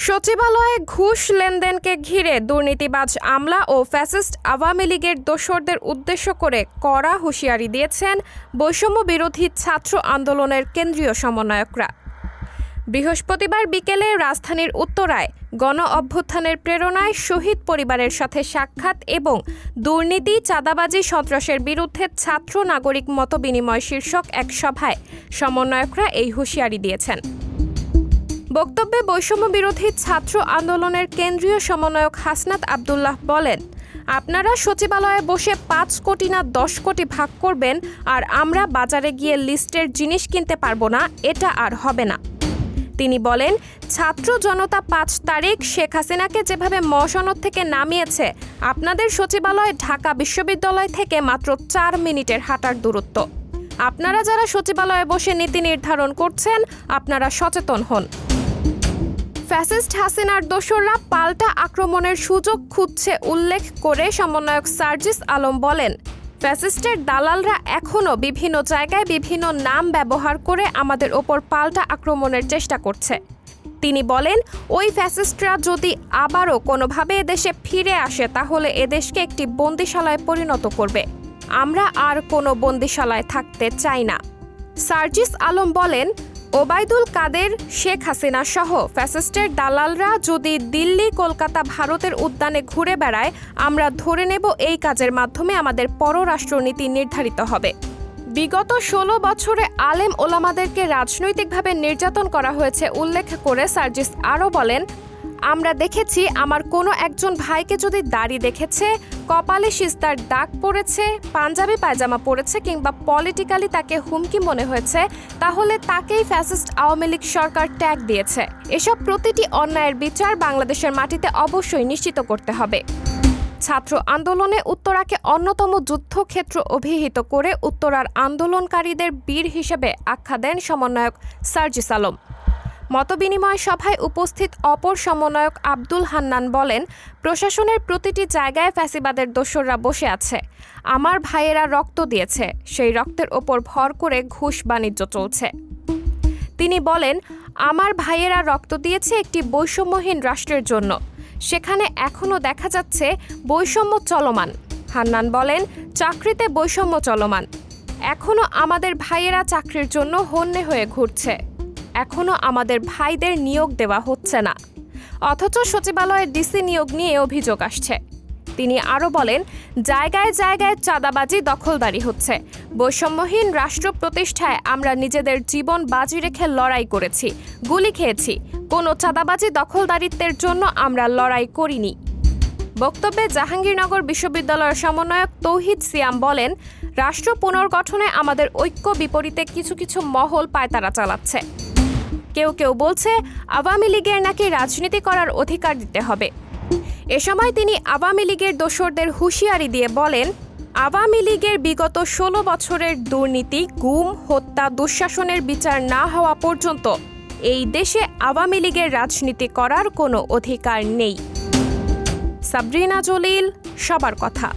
সচিবালয়ে ঘুষ লেনদেনকে ঘিরে দুর্নীতিবাজ আমলা ও ফ্যাসিস্ট আওয়ামী লীগের দোসরদের উদ্দেশ্য করে কড়া হুঁশিয়ারি দিয়েছেন বৈষম্য বিরোধী ছাত্র আন্দোলনের কেন্দ্রীয় সমন্বয়করা। বৃহস্পতিবার বিকেলে রাজধানীর উত্তরায় গণ অভ্যুত্থানের প্রেরণায় শহীদ পরিবারের সাথে সাক্ষাৎ এবং দুর্নীতি, চাঁদাবাজি, সন্ত্রাসের বিরুদ্ধে ছাত্র নাগরিক মতবিনিময় শীর্ষক এক সভায় সমন্বয়করা এই হুঁশিয়ারি দিয়েছেন। বক্তব্যে বৈষম্য বিরোধী ছাত্র আন্দোলনের কেন্দ্রীয় সমন্বয়ক হাসনাত আব্দুল্লাহ বলেন, আপনারা সচিবালয়ে বসে ৫ কোটি না ১০ কোটি ভাগ করবেন আর আমরা বাজারে গিয়ে লিস্টের জিনিস কিনতে পারবো না, এটা আর হবে না। তিনি বলেন, ছাত্র জনতা ৫ তারিখ শেখ হাসিনাকে যেভাবে মসনদ থেকে নামিয়েছে, আপনাদের সচিবালয় ঢাকা বিশ্ববিদ্যালয় থেকে মাত্র ৪ মিনিটের হাঁটার দূরত্ব। আপনারা যারা সচিবালয়ে বসে নীতি নির্ধারণ করছেন, আপনারা সচেতন হন। ফ্যাসিস্ট হাসিনার দোসররা পাল্টা আক্রমণের সুযোগ খুঁজছে উল্লেখ করে সমন্বয়ক সার্জিস আলম বলেন, ফ্যাসিস্টের দালালরা এখনও বিভিন্ন জায়গায় বিভিন্ন নাম ব্যবহার করে আমাদের ওপর পাল্টা আক্রমণের চেষ্টা করছে। তিনি বলেন, ওই ফ্যাসিস্টরা যদি আবারও কোনোভাবে এদেশে ফিরে আসে তাহলে এদেশকে একটি বন্দিশালায় পরিণত করবে। আমরা আর কোনো বন্দিশালায় থাকতে চাই না। সার্জিস আলম বলেন, ওবায়দুল কাদের, শেখ হাসিনা সহ ফ্যাসিস্টের দালালরা যদি দিল্লি, কলকাতা, ভারতের উদ্যানে ঘুরে বেড়ায়, আমরা ধরে নেব এই কাজের মাধ্যমে আমাদের পররাষ্ট্রনীতি নির্ধারিত হবে। বিগত ১৬ বছরে আলেম ওলামাদেরকে রাজনৈতিকভাবে নির্যাতন করা হয়েছে উল্লেখ করে সার্জিস আরও বলেন, আমরা দেখেছি আমার কোনো একজন ভাইকে যদি দাড়ি দেখেছে, কপালে সিজদার দাগ পড়েছে, পাঞ্জাবি পায়জামা পড়েছে কিংবা পলিটিক্যালি তাকে হুমকি মনে হয়েছে, তাহলে তাকেই ফ্যাসিস্ট আওয়ামী লীগ সরকার ট্যাগ দিয়েছে। এসব প্রতিটি অন্যায়ের বিচার বাংলাদেশের মাটিতে অবশ্যই নিশ্চিত করতে হবে। ছাত্র আন্দোলনে উত্তরাকে অন্যতম যুদ্ধক্ষেত্র অভিহিত করে উত্তরার আন্দোলনকারীদের বীর হিসেবে আখ্যা দেন সমন্বয়ক সার্জিস আলম। মতবিনিময় সভায় উপস্থিত অপর সমন্বয়ক আব্দুল হান্নান বলেন, প্রশাসনের প্রতিটি জায়গায় ফ্যাসিবাদের দোসররা বসে আছে। আমার ভাইয়েরা রক্ত দিয়েছে, সেই রক্তের ওপর ভর করে ঘুষ বাণিজ্য চলছে। তিনি বলেন, আমার ভাইয়েরা রক্ত দিয়েছে একটি বৈষম্যহীন রাষ্ট্রের জন্য, সেখানে এখনও দেখা যাচ্ছে বৈষম্য চলমান। হান্নান বলেন, চাকরিতে বৈষম্য চলমান। এখনও আমাদের ভাইয়েরা চাকরির জন্য হন্যে হয়ে ঘুরছে। এখনও আমাদের ভাইদের নিয়োগ দেওয়া হচ্ছে না, অথচ সচিবালয়ের ডিসি নিয়োগ নিয়ে অভিযোগ আসছে। তিনি আরও বলেন, জায়গায় জায়গায় চাঁদাবাজি, দখলদারি হচ্ছে। বৈষম্যহীন রাষ্ট্র প্রতিষ্ঠায় আমরা নিজেদের জীবন বাজি রেখে লড়াই করেছি, গুলি খেয়েছি। কোনো চাঁদাবাজি, দখলদারিত্বের জন্য আমরা লড়াই করিনি। বক্তব্যে জাহাঙ্গীরনগর বিশ্ববিদ্যালয়ের সমন্বয়ক তৌহিদ সিয়াম বলেন, রাষ্ট্র পুনর্গঠনে আমাদের ঐক্য বিপরীতে কিছু কিছু মহল পায়তারা চালাচ্ছে। কেউ কেউ বলছে আওয়ামী লীগের নাকি রাজনীতি করার অধিকার দিতে হবে। এ সময় তিনি আওয়ামী লীগের দোসরদের হুঁশিয়ারি দিয়ে বলেন, আওয়ামী লীগের বিগত ১৬ বছরের দুর্নীতি, গুম, হত্যা, দুঃশাসনের বিচার না হওয়া পর্যন্ত এই দেশে আওয়ামী লীগের রাজনীতি করার কোনো অধিকার নেই। সাবরিনা জলিল, সবার কথা।